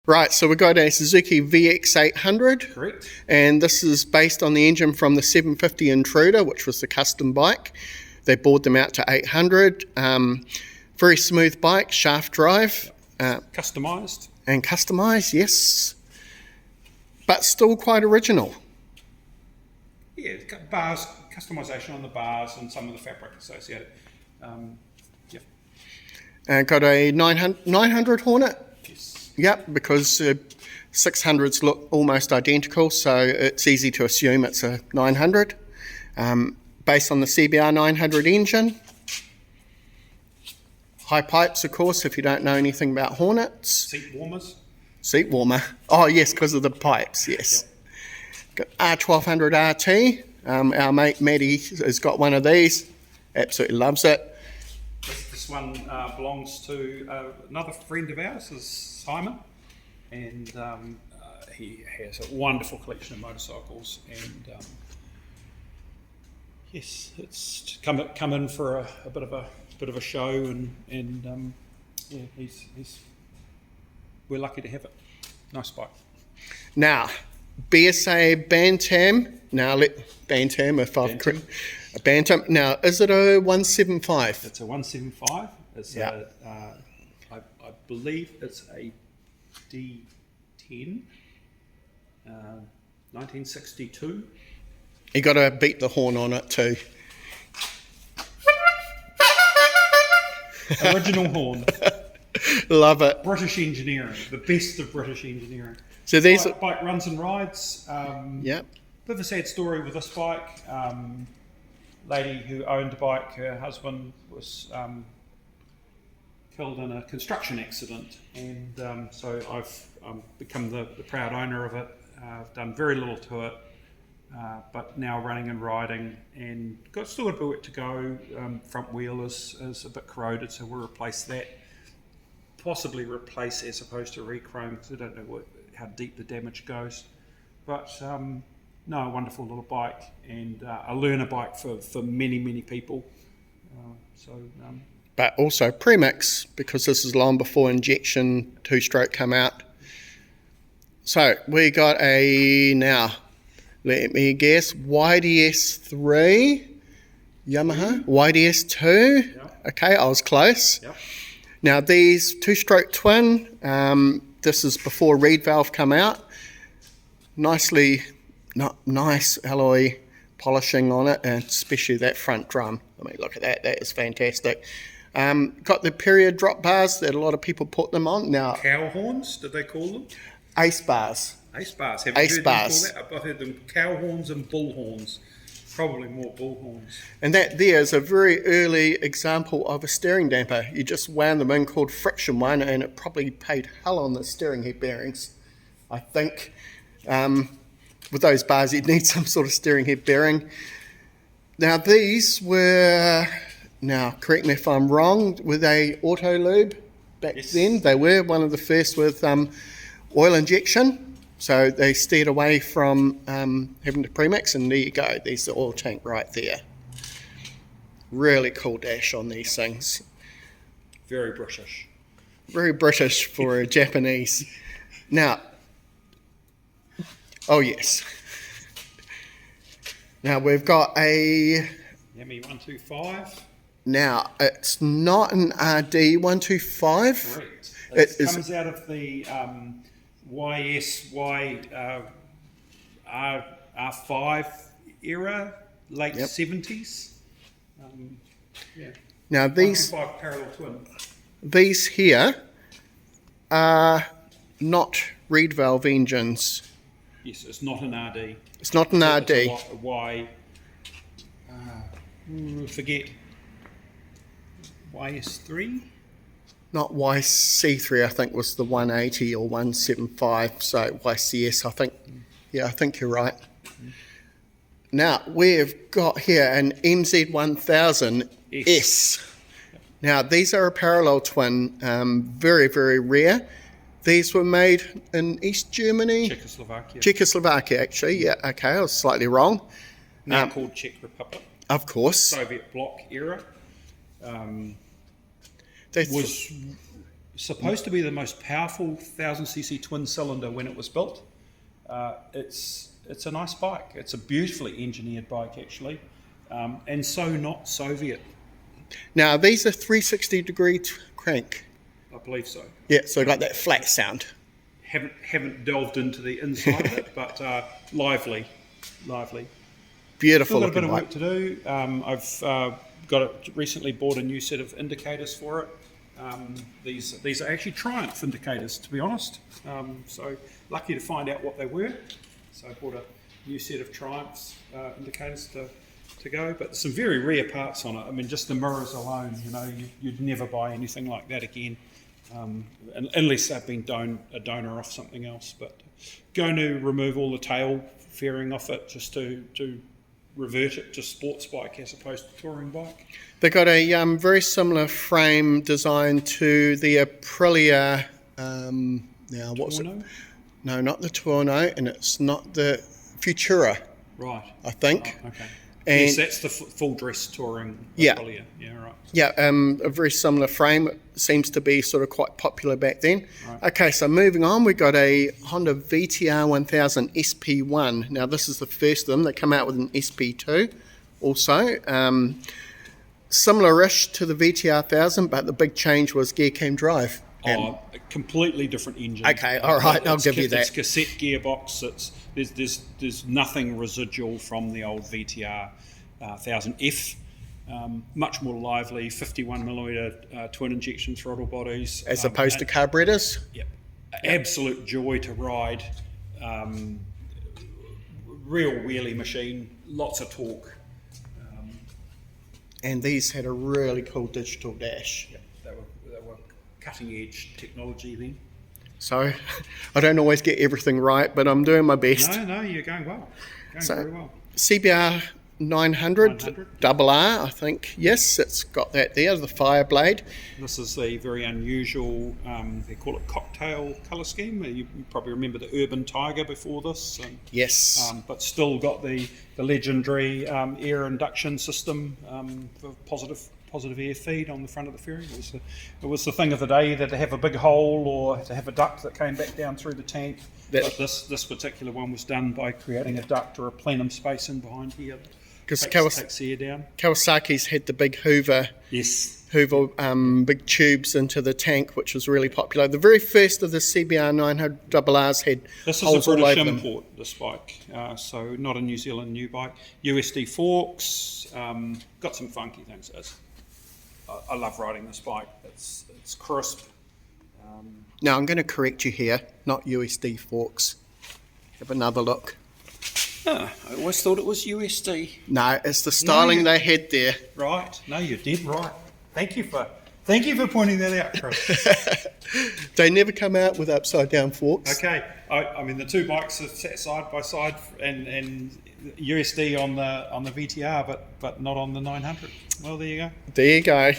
Right, so we've got a Suzuki VX800. Correct. And this is based on the engine from the 750 Intruder, which was the custom bike. They bored them out to 800. Very smooth bike, shaft drive. Customised. And customised, yes. But still quite original. Yeah, it's got bars, customisation on the bars and some of the fabric associated. Got a 900 Hornet. Yes. Yep, because 600s look almost identical, so it's easy to assume it's a 900. Based on the CBR 900 engine. High pipes, of course, if you don't know anything about Hornets. Seat warmers. Seat warmer. Oh, yes, because of the pipes, yes. Got R1200 RT. Our mate Maddie has got one of these. Absolutely loves it. This one belongs to another friend of ours, is Simon, and he has a wonderful collection of motorcycles. And yes, it's come in for a bit of a show, and yeah, we're lucky to have it. Nice bike. Now, BSA Bantam. Now, Bantam, if I've correct. A Bantam. Now, is it a 175? It's a 175. It's I believe it's a D10, 1962. You got to beat the horn on it too. Original horn. Love it. British engineering, the best of British engineering. So these bike runs and rides. Yep. Bit of a sad story with this bike. Lady who owned the bike, her husband was killed in a construction accident, and so I've become the proud owner of it. I've done very little to it, but now running and riding, and still got a bit of work to go. Front wheel is a bit corroded, so we'll replace that. Possibly replace as opposed to rechrome, because I don't know how deep the damage goes. But no, a wonderful little bike, and a learner bike for many people. But also premix, because this is long before injection 2-stroke come out. So we got now, let me guess, YDS3 Yamaha, YDS2. Yep. Okay, I was close. Yep. Now these 2-stroke twin, this is before reed valve come out. Nice alloy polishing on it, and especially that front drum. I mean, look at that. That is fantastic. Got the period drop bars that a lot of people put them on. Now, cow horns, did they call them? Ace bars. Ace bars. Have you heard them call that? I've heard them cow horns and bull horns. Probably more bull horns. And that there is a very early example of a steering damper. You just wound them in, called friction one, and it probably paid hell on the steering head bearings, I think. With those bars, you'd need some sort of steering head bearing. Now these were, correct me if I'm wrong, were they auto lube back then? They were one of the first with oil injection. So they steered away from having to premix, and there you go. There's the oil tank right there. Really cool dash on these things. Very British. Very British for a Japanese. Now, oh yes. Now we've got a Yami 125. Now it's not an RD 125. Correct. It comes out of the R5 era, late 70s. Now these 125 parallel twin. These here are not reed valve engines. Yes, it's not an RD. It's not an RD. It's a forget. YS3? Not YC3, I think was the 180 or 175. So YCS, I think. Yeah, I think you're right. Now we've got here an MZ1000 S. Now these are a parallel twin, very, very rare. These were made in East Germany? Czechoslovakia. Czechoslovakia, actually, yeah, okay, I was slightly wrong. Now called Czech Republic. Of course. Soviet bloc era. supposed to be the most powerful 1000cc twin cylinder when it was built. It's a nice bike. It's a beautifully engineered bike actually, and so not Soviet. Now these are 360-degree crank. I believe so. Yeah, so I got that flat sound. Haven't delved into the inside of it, but lively. Beautiful Still got a bit looking of bike. work to do. I've recently bought a new set of indicators for it. These are actually Triumph indicators, to be honest. So lucky to find out what they were. So I bought a new set of Triumphs indicators to go, but some very rare parts on it. I mean, just the mirrors alone, you'd never buy anything like that again, unless they've been a donor off something else. But going to remove all the tail fairing off it just to revert it to sports bike as opposed to touring bike. They got a very similar frame design to the Aprilia. Now, what's it? No, not the Tuono, and it's not the Futura. Right. I think. Oh, okay. And yes, that's the full dress touring. Yeah. Aprilia. Yeah, right. Yeah, a very similar frame. It seems to be sort of quite popular back then. Right. Okay, so moving on, we've got a Honda VTR 1000 SP1. Now, this is the first of them. They come out with an SP2 also. Similar-ish to the VTR 1000, but the big change was gear cam drive. A completely different engine. Okay, all right, I'll give you that. It's cassette gearbox. There's nothing residual from the old VTR 1000F. Much more lively, 51mm twin injection throttle bodies. As opposed to carburetors? Yep. Absolute joy to ride. Real wheelie machine, lots of torque. And these had a really cool digital dash. Yep. They were cutting edge technology then. So I don't always get everything right, but I'm doing my best. No, you're going well. Very well. CBR 900 double R, I think. Yes, it's got that there, the Fireblade. This is the very unusual, they call it cocktail colour scheme. You probably remember the Urban Tiger before this. Yes. But still got the legendary air induction system for positive air feed on the front of the fairing. It was the thing of the day, either to have a big hole or to have a duct that came back down through the tank. But this particular one was done by creating a duct or a plenum space in behind here. Because takes the air down. Kawasaki's had the big Hoover, big tubes into the tank, which was really popular. The very first of the CBR 900 double R's had this holes is a all British over them. import, this bike, so not a New Zealand new bike. USD forks, got some funky things. I love riding this bike. It's crisp. Now I'm going to correct you here, not USD forks. Have another look. I always thought it was USD. No, it's the styling they had there. Right. No, you did right. Thank you for pointing that out, Chris. They never come out with upside down forks. Okay. I mean the two bikes are sat side by side and USD on the VTR, but not on the 900. Well, there you go. There you go.